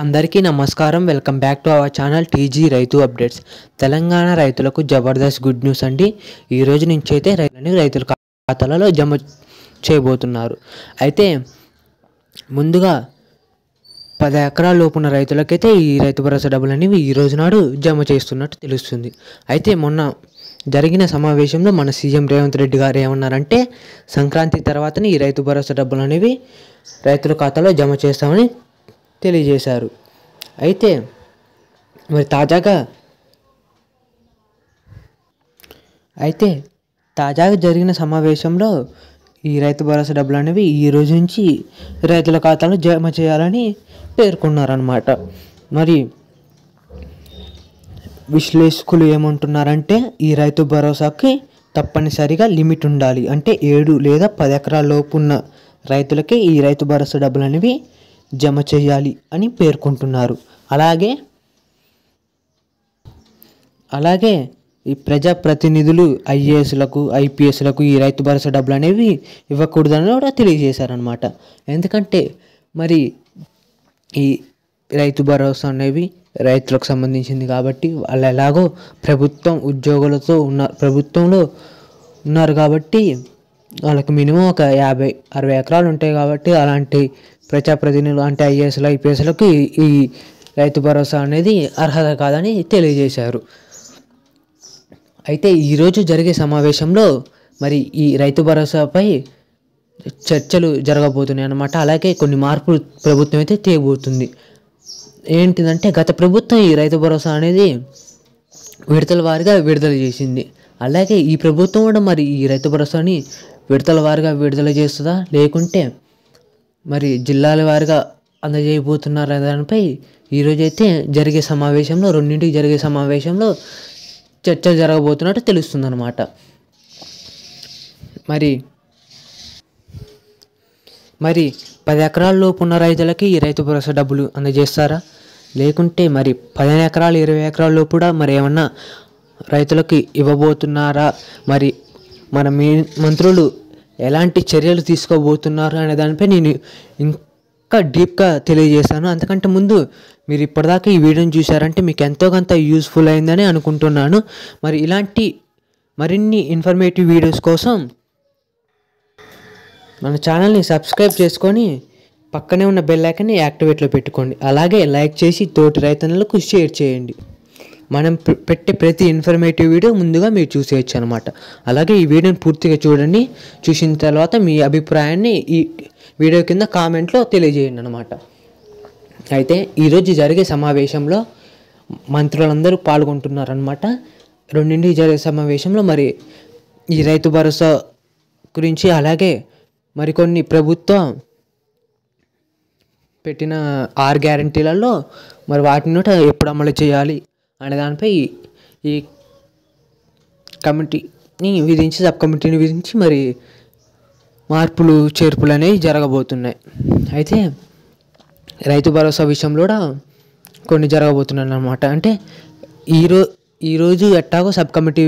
అందరికీ నమస్కారం. Welcome back to our channel TG రైతు అప్డేట్స్. తెలంగాణ రైతులకు జబర్దస్త్ గుడ్ న్యూస్ అండి. ఈ రోజు నుంచి అయితే రైతుల ఖాతాలలో జమ చేయబోతున్నారు. అయితే ముందుగా 10 ఎకరాల లోపున్న రైతులకైతే ఈ రైతు భరోసా డబ్బులు అనేవి ఈ రోజు నాడు జమ చేస్తున్నట్టు తెలుస్తుంది. అయితే మొన్న జరిగిన సమావేశంలో మన సీఎం రేవంత్ రెడ్డి గారు ఏమన్నారంటే, సంక్రాంతి తర్వాతనే ఈ రైతు భరోసా డబ్బులు అనేవి రైతుల ఖాతాలో జమ చేస్తామని తెలియజేశారు. అయితే మరి తాజాగా జరిగిన సమావేశంలో ఈ రైతు భరోసా డబ్బులు అనేవి ఈ రోజు నుంచి రైతుల ఖాతాలో జమ చేయాలని పేర్కొన్నారన్నమాట. మరి విశ్లేషకులు ఏమంటున్నారంటే, ఈ రైతు భరోసాకి తప్పనిసరిగా లిమిట్ ఉండాలి. అంటే 7 లేదా 10 ఎకరాల లోపు ఉన్న రైతులకే ఈ రైతు భరోసా డబ్బులు అనేవి జమ చేయాలి అని పేర్కొంటున్నారు. అలాగే ఈ ప్రజాప్రతినిధులు ఐఏఎస్లకు ఐపీఎస్లకు ఈ రైతు భరోసా డబ్బులు అనేవి ఇవ్వకూడదని కూడా తెలియజేశారనమాట. ఎందుకంటే మరి ఈ రైతు భరోసా అనేవి రైతులకు సంబంధించింది కాబట్టి వాళ్ళు ఎలాగో ప్రభుత్వంలో ఉన్నారు కాబట్టి వాళ్ళకి మినిమం ఒక 50-60 ఎకరాలు ఉంటాయి కాబట్టి అలాంటి ప్రజాప్రతినిధులు అంటే ఐఏఎస్లు ఐపీఎస్లకు ఈ రైతు భరోసా అనేది అర్హత కాదని తెలియజేశారు. అయితే ఈరోజు జరిగే సమావేశంలో మరి ఈ రైతు భరోసాపై చర్చలు జరగబోతున్నాయి అన్నమాట. అలాగే కొన్ని మార్పులు ప్రభుత్వం అయితే తేబోతుంది. ఏంటిదంటే, గత ప్రభుత్వం ఈ రైతు భరోసా అనేది విడతల వారీగా విడుదల చేసింది. అలాగే ఈ ప్రభుత్వం కూడా మరి ఈ రైతు భరోసాని విడతల వారీగా విడుదల చేస్తుందా, లేకుంటే మరి జిల్లాల వారీగా అందజేయబోతున్నారు దానిపై ఈరోజైతే జరిగే సమావేశంలో జరిగే సమావేశంలో చర్చలు జరగబోతున్నట్టు తెలుస్తుంది అన్నమాట. మరి 10 ఎకరాల లోపు ఉన్న రైతులకి ఈ రైతు భరోసా డబ్బులు అందజేస్తారా, లేకుంటే మరి 15 ఎకరాలు 20 ఎకరాల లోపు కూడా మరి ఏమన్నా రైతులకి ఇవ్వబోతున్నారా, మరి మన మంత్రులు ఎలాంటి చర్యలు తీసుకోబోతున్నారు అనే దానిపై నేను ఇంకా డీప్గా తెలియజేస్తాను. అంతకంటే ముందు మీరు ఇప్పటిదాకా ఈ వీడియోని చూసారంటే మీకు ఎంతో కొంత యూస్ఫుల్ అయిందని అనుకుంటున్నాను. మరి ఇలాంటి మరిన్ని ఇన్ఫర్మేటివ్ వీడియోస్ కోసం మన ఛానల్ని సబ్స్క్రైబ్ చేసుకొని పక్కనే ఉన్న బెల్ ఐకాన్ని యాక్టివేట్లో పెట్టుకోండి. అలాగే లైక్ చేసి తోటి రైతన్నలకు షేర్ చేయండి. మనం పెట్టే ప్రతి ఇన్ఫర్మేటివ్ వీడియో ముందుగా మీరు చూసేయచ్చు అనమాట. అలాగే ఈ వీడియోని పూర్తిగా చూడండి. చూసిన తర్వాత మీ అభిప్రాయాన్ని ఈ వీడియో కింద కామెంట్లో తెలియజేయండి అనమాట. అయితే ఈరోజు జరిగే సమావేశంలో మంత్రులందరూ పాల్గొంటున్నారనమాట. 2 జరిగే సమావేశంలో మరి ఈ రైతు భరోసా గురించి, అలాగే మరికొన్ని ప్రభుత్వం పెట్టిన 6 గ్యారంటీలలో మరి వాటిని ఎప్పుడు అమలు చేయాలి అనే దానిపై ఈ సబ్ కమిటీని విధించి మరి మార్పులు చేర్పులు అనేవి జరగబోతున్నాయి. అయితే రైతు భరోసా విషయంలో కూడా కొన్ని జరగబోతున్నాయి అన్నమాట. అంటే ఈరోజు ఎట్టాగో సబ్ కమిటీ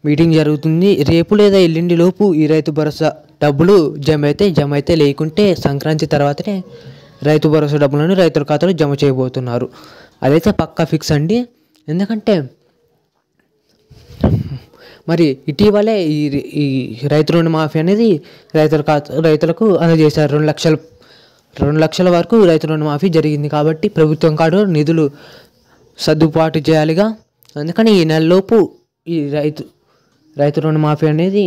మీటింగ్ జరుగుతుంది. రేపు లేదా ఎల్లుండి లోపు ఈ రైతు భరోసా డబ్బులు జమ అయితే లేకుంటే సంక్రాంతి తర్వాతనే రైతు భరోసా డబ్బులను రైతుల ఖాతాలో జమ చేయబోతున్నారు. అదైతే పక్కా ఫిక్స్ అండి. ఎందుకంటే మరి ఇటీవలే ఈ రైతు రుణమాఫీ అనేది రైతులకు అందజేశారు. 2 లక్షల వరకు రైతు రుణమాఫీ జరిగింది కాబట్టి ప్రభుత్వం కాడు నిధులు సర్దుబాటు చేయాలిగా. అందుకని ఈ నెలలోపు ఈ రైతు రుణమాఫీ అనేది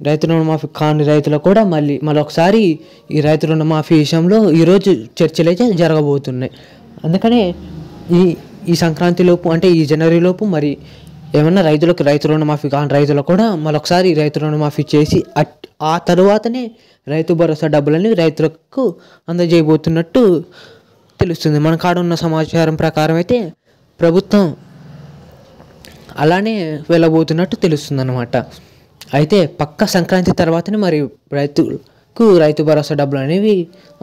రైతు రుణమాఫీ కాని రైతులకు కూడా మరొకసారి ఈ రైతు రుణమాఫీ విషయంలో ఈరోజు చర్చలు అయితే జరగబోతున్నాయి. అందుకనే ఈ సంక్రాంతి లోపు అంటే ఈ జనవరి లోపు మరి ఏమన్నా రైతు రుణమాఫీ కాని రైతులకు కూడా మరొకసారి రైతు రుణమాఫీ చేసి ఆ తరువాతనే రైతు భరోసా డబ్బులని రైతులకు అందజేయబోతున్నట్టు తెలుస్తుంది. మన కాడ ఉన్న సమాచారం ప్రకారం అయితే ప్రభుత్వం అలానే వెళ్ళబోతున్నట్టు తెలుస్తుంది అన్నమాట. అయితే పక్క సంక్రాంతి తర్వాతనే మరి రైతు భరోసా డబ్బులు అనేవి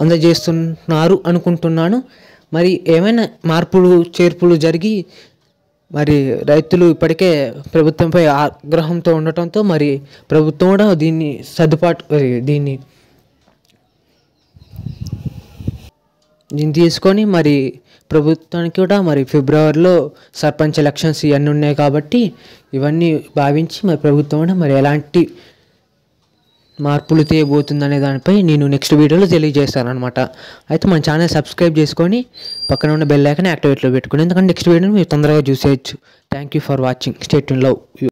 అందజేస్తున్నారు అనుకుంటున్నాను. మరి ఏమైనా మార్పులు చేర్పులు జరిగి మరి రైతులు ఇప్పటికే ప్రభుత్వంపై ఆగ్రహంతో ఉండటంతో మరి ప్రభుత్వం కూడా దీన్ని దీన్ని తీసుకొని మరి ప్రభుత్వానికి కూడా మరి ఫిబ్రవరిలో సర్పంచ్ ఎలక్షన్స్ ఇవన్నీ ఉన్నాయి కాబట్టి ఇవన్నీ భావించి మరి ప్రభుత్వం కూడా మరి ఎలాంటి మార్పులు తేయబోతుందనే దానిపై నేను నెక్స్ట్ వీడియోలో తెలియజేస్తాను అనమాట. అయితే మన ఛానల్ సబ్స్క్రైబ్ చేసుకొని పక్కన ఉన్న బెల్ ఐకాన్ యాక్టివేట్లో పెట్టుకోండి, ఎందుకంటే నెక్స్ట్ వీడియోని మీరు తొందరగా చూసేయచ్చు. Thank you for watching. Stay tune. Love you.